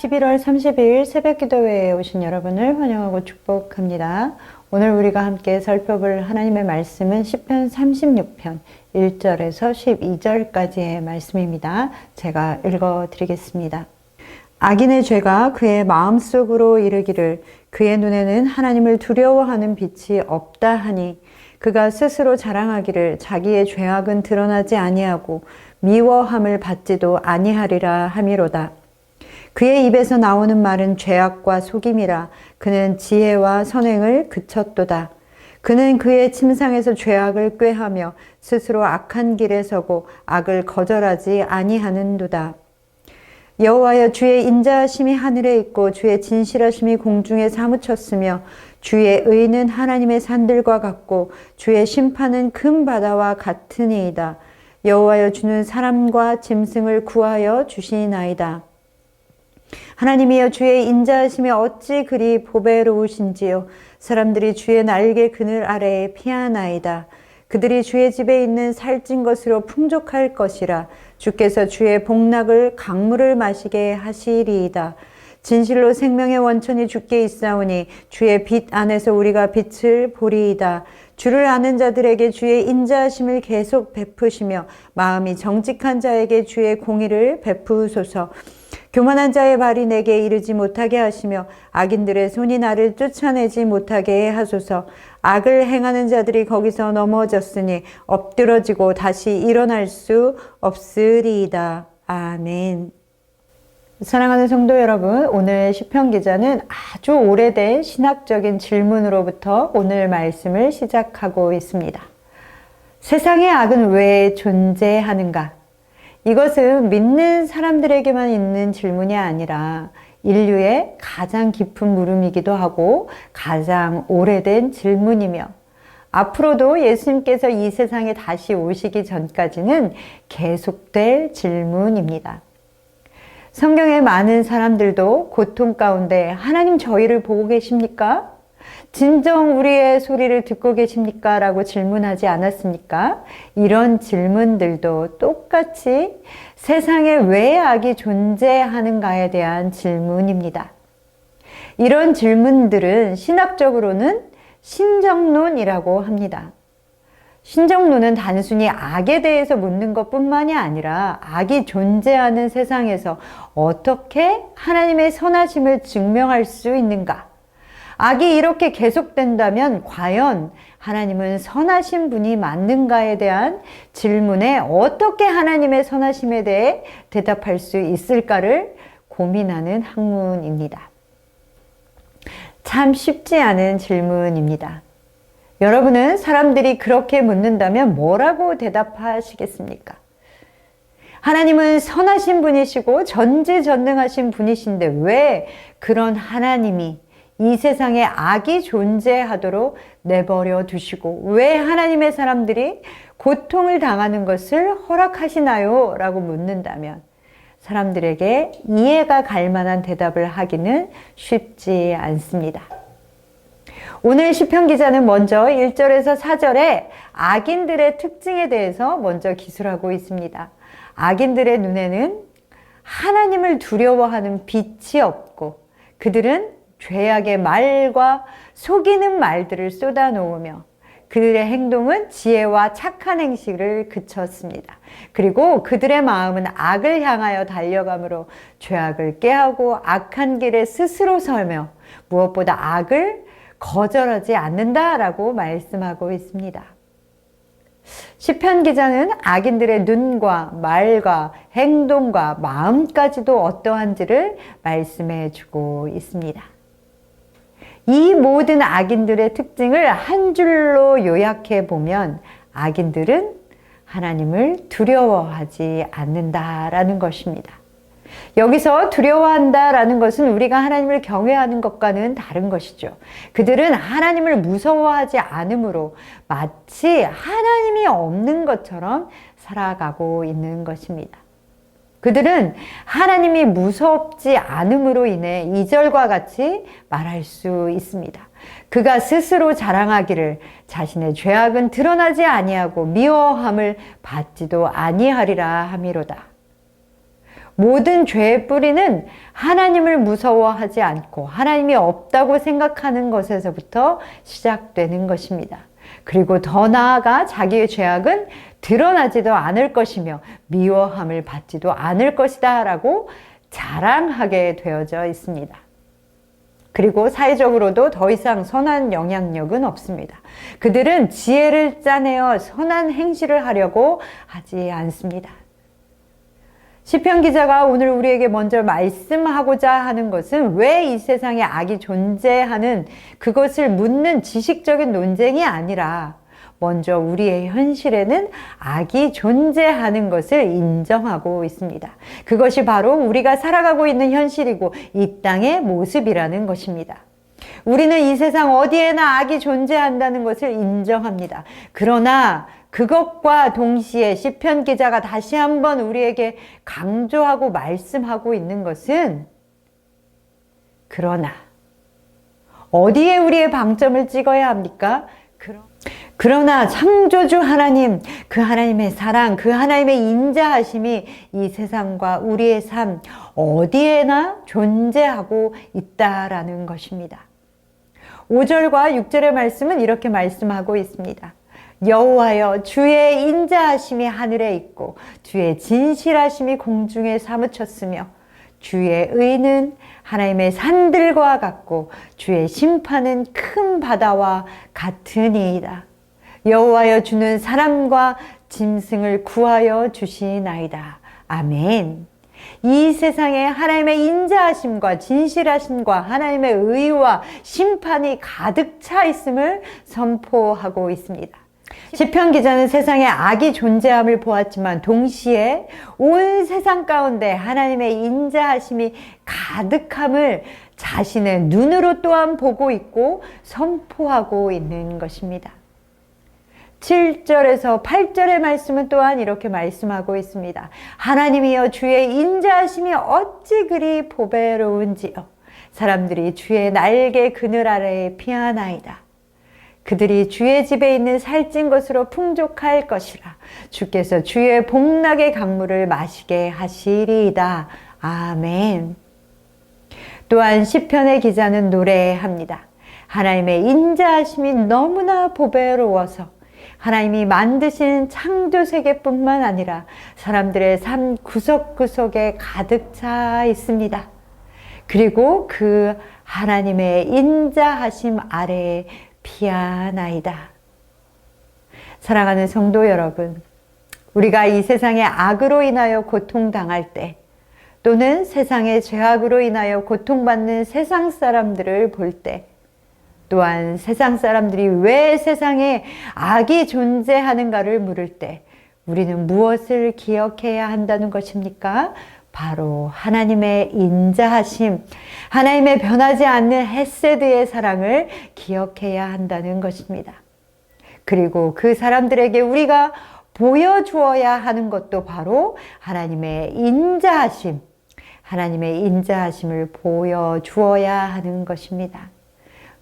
11월 30일 새벽기도회에 오신 여러분을 환영하고 축복합니다. 오늘 우리가 함께 살펴볼 하나님의 말씀은 시편 36편 1절에서 12절까지의 말씀입니다. 제가 읽어드리겠습니다. 악인의 죄가 그의 마음속으로 이르기를 그의 눈에는 하나님을 두려워하는 빛이 없다 하니 그가 스스로 자랑하기를 자기의 죄악은 드러나지 아니하고 미워함을 받지도 아니하리라 함이로다. 그의 입에서 나오는 말은 죄악과 속임이라 그는 지혜와 선행을 그쳤도다. 그는 그의 침상에서 죄악을 꾀하며 스스로 악한 길에 서고 악을 거절하지 아니하는도다. 여호와여, 주의 인자하심이 하늘에 있고 주의 진실하심이 공중에 사무쳤으며 주의 의는 하나님의 산들과 같고 주의 심판은 큰 바다와 같으니이다. 여호와여, 주는 사람과 짐승을 구하여 주시나이다. 하나님이여, 주의 인자하심이 어찌 그리 보배로우신지요. 사람들이 주의 날개 그늘 아래에 피하나이다. 그들이 주의 집에 있는 살찐 것으로 풍족할 것이라. 주께서 주의 복락을 강물을 마시게 하시리이다. 진실로 생명의 원천이 주께 있사오니 주의 빛 안에서 우리가 빛을 보리이다. 주를 아는 자들에게 주의 인자하심을 계속 베푸시며 마음이 정직한 자에게 주의 공의를 베푸소서. 교만한 자의 발이 내게 이르지 못하게 하시며 악인들의 손이 나를 쫓아내지 못하게 하소서. 악을 행하는 자들이 거기서 넘어졌으니 엎드러지고 다시 일어날 수 없으리이다. 아멘. 사랑하는 성도 여러분, 오늘 시편 기자는 아주 오래된 신학적인 질문으로부터 오늘 말씀을 시작하고 있습니다. 세상의 악은 왜 존재하는가? 이것은 믿는 사람들에게만 있는 질문이 아니라 인류의 가장 깊은 물음이기도 하고 가장 오래된 질문이며 앞으로도 예수님께서 이 세상에 다시 오시기 전까지는 계속될 질문입니다. 성경의 많은 사람들도 고통 가운데 하나님 저희를 보고 계십니까? 진정 우리의 소리를 듣고 계십니까? 라고 질문하지 않았습니까? 이런 질문들도 똑같이 세상에 왜 악이 존재하는가에 대한 질문입니다. 이런 질문들은 신학적으로는 신정론이라고 합니다. 신정론은 단순히 악에 대해서 묻는 것뿐만이 아니라 악이 존재하는 세상에서 어떻게 하나님의 선하심을 증명할 수 있는가? 악이 이렇게 계속된다면 과연 하나님은 선하신 분이 맞는가에 대한 질문에 어떻게 하나님의 선하심에 대해 대답할 수 있을까를 고민하는 학문입니다. 참 쉽지 않은 질문입니다. 여러분은 사람들이 그렇게 묻는다면 뭐라고 대답하시겠습니까? 하나님은 선하신 분이시고 전지전능하신 분이신데 왜 그런 하나님이 이 세상에 악이 존재하도록 내버려 두시고 왜 하나님의 사람들이 고통을 당하는 것을 허락하시나요? 라고 묻는다면 사람들에게 이해가 갈 만한 대답을 하기는 쉽지 않습니다. 오늘 시편 기자는 먼저 1절에서 4절에 악인들의 특징에 대해서 먼저 기술하고 있습니다. 악인들의 눈에는 하나님을 두려워하는 빛이 없고 그들은 죄악의 말과 속이는 말들을 쏟아놓으며 그들의 행동은 지혜와 착한 행실을 그쳤습니다. 그리고 그들의 마음은 악을 향하여 달려가므로 죄악을 꾀하고 악한 길에 스스로 설며 무엇보다 악을 거절하지 않는다라고 말씀하고 있습니다. 시편 기자는 악인들의 눈과 말과 행동과 마음까지도 어떠한지를 말씀해 주고 있습니다. 이 모든 악인들의 특징을 한 줄로 요약해 보면 악인들은 하나님을 두려워하지 않는다라는 것입니다. 여기서 두려워한다라는 것은 우리가 하나님을 경외하는 것과는 다른 것이죠. 그들은 하나님을 무서워하지 않으므로 마치 하나님이 없는 것처럼 살아가고 있는 것입니다. 그들은 하나님이 무섭지 않음으로 인해 2절과 같이 말할 수 있습니다. 그가 스스로 자랑하기를 자신의 죄악은 드러나지 아니하고 미워함을 받지도 아니하리라 함이로다. 모든 죄의 뿌리는 하나님을 무서워하지 않고 하나님이 없다고 생각하는 것에서부터 시작되는 것입니다. 그리고 더 나아가 자기의 죄악은 드러나지도 않을 것이며 미워함을 받지도 않을 것이다 라고 자랑하게 되어져 있습니다. 그리고 사회적으로도 더 이상 선한 영향력은 없습니다. 그들은 지혜를 짜내어 선한 행실을 하려고 하지 않습니다. 시편 기자가 오늘 우리에게 먼저 말씀하고자 하는 것은 왜 이 세상에 악이 존재하는 그것을 묻는 지식적인 논쟁이 아니라 먼저 우리의 현실에는 악이 존재하는 것을 인정하고 있습니다. 그것이 바로 우리가 살아가고 있는 현실이고 이 땅의 모습이라는 것입니다. 우리는 이 세상 어디에나 악이 존재한다는 것을 인정합니다. 그러나 그것과 동시에 시편 기자가 다시 한번 우리에게 강조하고 말씀하고 있는 것은 그러나 어디에 우리의 방점을 찍어야 합니까? 그러나 창조주 하나님, 그 하나님의 사랑, 그 하나님의 인자하심이 이 세상과 우리의 삶 어디에나 존재하고 있다라는 것입니다. 5절과 6절의 말씀은 이렇게 말씀하고 있습니다. 여호와여, 주의 인자하심이 하늘에 있고 주의 진실하심이 공중에 사무쳤으며 주의 의는 하나님의 산들과 같고 주의 심판은 큰 바다와 같으니이다. 여호와여, 주는 사람과 짐승을 구하여 주시나이다. 아멘. 이 세상에 하나님의 인자하심과 진실하심과 하나님의 의와 심판이 가득 차 있음을 선포하고 있습니다. 시편 기자는 세상에 악이 존재함을 보았지만 동시에 온 세상 가운데 하나님의 인자하심이 가득함을 자신의 눈으로 또한 보고 있고 선포하고 있는 것입니다. 7절에서 8절의 말씀은 또한 이렇게 말씀하고 있습니다. 하나님이여, 주의 인자하심이 어찌 그리 보배로운지요. 사람들이 주의 날개 그늘 아래에 피하나이다. 그들이 주의 집에 있는 살찐 것으로 풍족할 것이라. 주께서 주의 복락의 강물을 마시게 하시리이다. 아멘. 또한 시편의 기자는 노래합니다. 하나님의 인자하심이 너무나 보배로워서 하나님이 만드신 창조 세계뿐만 아니라 사람들의 삶 구석구석에 가득 차 있습니다. 그리고 그 하나님의 인자하심 아래에 피하나이다. 사랑하는 성도 여러분, 우리가 이 세상의 악으로 인하여 고통당할 때 또는 세상의 죄악으로 인하여 고통받는 세상 사람들을 볼 때 또한 세상 사람들이 왜 세상에 악이 존재하는가를 물을 때 우리는 무엇을 기억해야 한다는 것입니까? 바로 하나님의 인자하심, 하나님의 변하지 않는 헤세드의 사랑을 기억해야 한다는 것입니다. 그리고 그 사람들에게 우리가 보여주어야 하는 것도 바로 하나님의 인자하심, 하나님의 인자하심을 보여주어야 하는 것입니다.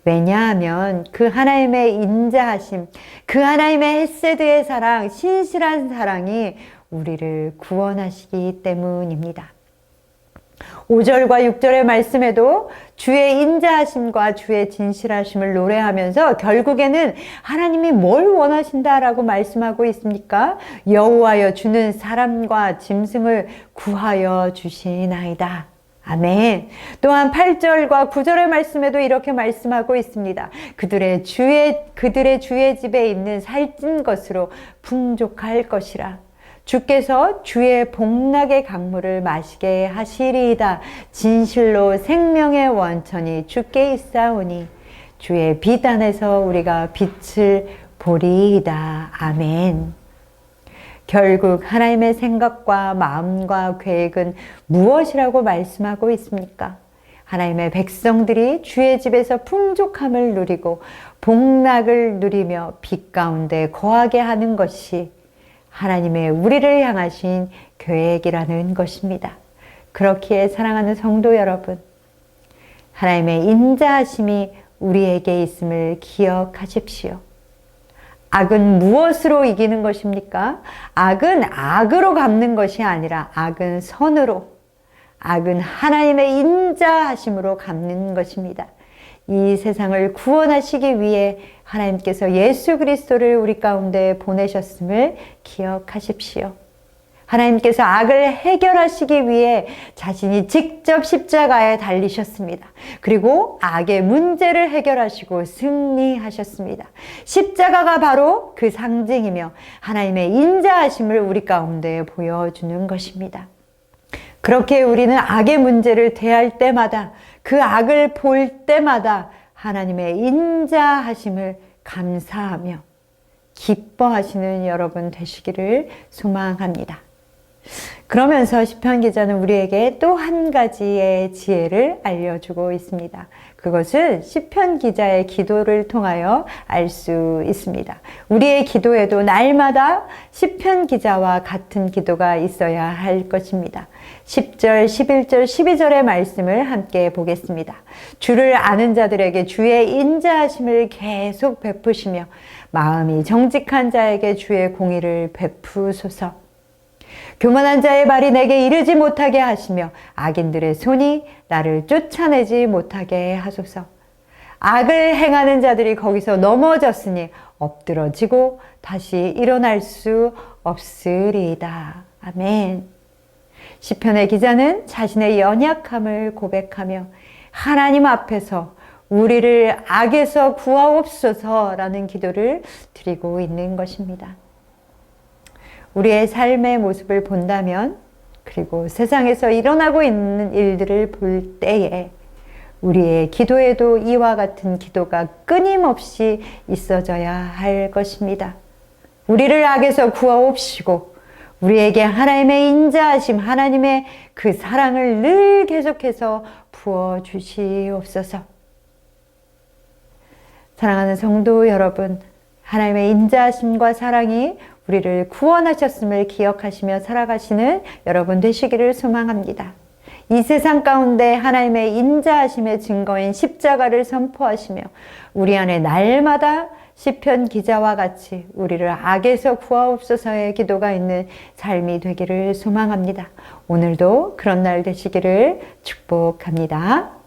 왜냐하면 그 하나님의 인자하심, 그 하나님의 헤세드의 사랑, 신실한 사랑이 우리를 구원하시기 때문입니다. 5절과 6절의 말씀에도 주의 인자하심과 주의 진실하심을 노래하면서 결국에는 하나님이 뭘 원하신다라고 말씀하고 있습니까? 여호와여, 주는 사람과 짐승을 구하여 주시나이다. 아멘. 또한 8절과 9절의 말씀에도 이렇게 말씀하고 있습니다. 그들의 주의 집에 있는 살찐 것으로 풍족할 것이라. 주께서 주의 복락의 강물을 마시게 하시리이다. 진실로 생명의 원천이 주께 있사오니 주의 빛 안에서 우리가 빛을 보리이다. 아멘. 결국 하나님의 생각과 마음과 계획은 무엇이라고 말씀하고 있습니까? 하나님의 백성들이 주의 집에서 풍족함을 누리고 복락을 누리며 빛 가운데 거하게 하는 것이 하나님의 우리를 향하신 계획이라는 것입니다. 그렇기에 사랑하는 성도 여러분, 하나님의 인자하심이 우리에게 있음을 기억하십시오. 악은 무엇으로 이기는 것입니까? 악은 악으로 갚는 것이 아니라 악은 선으로, 악은 하나님의 인자하심으로 갚는 것입니다. 이 세상을 구원하시기 위해 하나님께서 예수 그리스도를 우리 가운데 보내셨음을 기억하십시오. 하나님께서 악을 해결하시기 위해 자신이 직접 십자가에 달리셨습니다. 그리고 악의 문제를 해결하시고 승리하셨습니다. 십자가가 바로 그 상징이며 하나님의 인자하심을 우리 가운데 보여주는 것입니다. 그렇게 우리는 악의 문제를 대할 때마다, 그 악을 볼 때마다 하나님의 인자하심을 감사하며 기뻐하시는 여러분 되시기를 소망합니다. 그러면서 시편 기자는 우리에게 또 한 가지의 지혜를 알려주고 있습니다. 그것은 시편 기자의 기도를 통하여 알 수 있습니다. 우리의 기도에도 날마다 시편 기자와 같은 기도가 있어야 할 것입니다. 10절, 11절, 12절의 말씀을 함께 보겠습니다. 주를 아는 자들에게 주의 인자하심을 계속 베푸시며 마음이 정직한 자에게 주의 공의를 베푸소서. 교만한 자의 발이 내게 이르지 못하게 하시며 악인들의 손이 나를 쫓아내지 못하게 하소서. 악을 행하는 자들이 거기서 넘어졌으니 엎드러지고 다시 일어날 수 없으리이다. 아멘. 시편의 기자는 자신의 연약함을 고백하며 하나님 앞에서 우리를 악에서 구하옵소서라는 기도를 드리고 있는 것입니다. 우리의 삶의 모습을 본다면, 그리고 세상에서 일어나고 있는 일들을 볼 때에 우리의 기도에도 이와 같은 기도가 끊임없이 있어져야 할 것입니다. 우리를 악에서 구하옵시고 우리에게 하나님의 인자하심, 하나님의 그 사랑을 늘 계속해서 부어주시옵소서. 사랑하는 성도 여러분, 하나님의 인자하심과 사랑이 우리를 구원하셨음을 기억하시며 살아가시는 여러분 되시기를 소망합니다. 이 세상 가운데 하나님의 인자하심의 증거인 십자가를 선포하시며 우리 안에 날마다 시편 기자와 같이 우리를 악에서 구하옵소서의 기도가 있는 삶이 되기를 소망합니다. 오늘도 그런 날 되시기를 축복합니다.